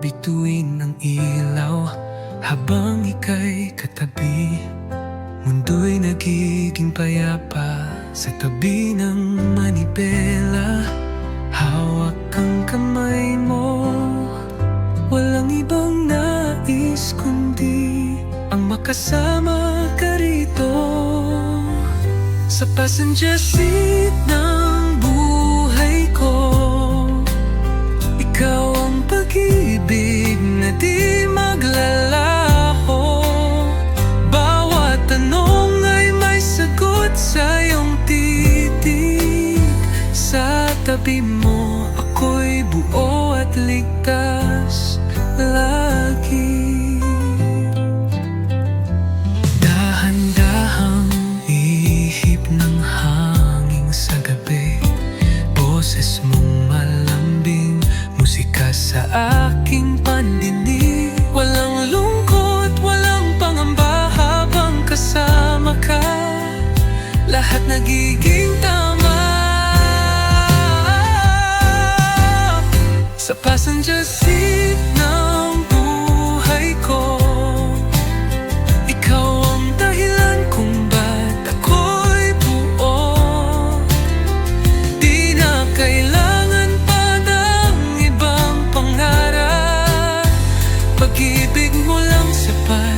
bituin ng ilaw habang ika'y katabi. Mundo'y nagiging payapa sa tabi ng manibela. Hawak ang kamay mo, walang ibang nais kundi ang makasama ka rito sa passenger seat ng buhay ko. Ikaw ang pag-ibig na di maglalaho. Bawat tanong ay may sagot sa iyong titig. Sa tabi mo ako'y buo at ligtas lagi. Dahan-dahang ihip ng hangin sa gabi, boses mong malambing, musika sa aking pandinig. Walang lungkot, walang pangamba habang kasama ka. Lahat nagiging tama sa passenger seat ng buhay ko. Ikaw ang dahilan kung ba't ako'y buo. Di na kailangan pa ng ibang pangarap, pag-ibig mo lang sapat.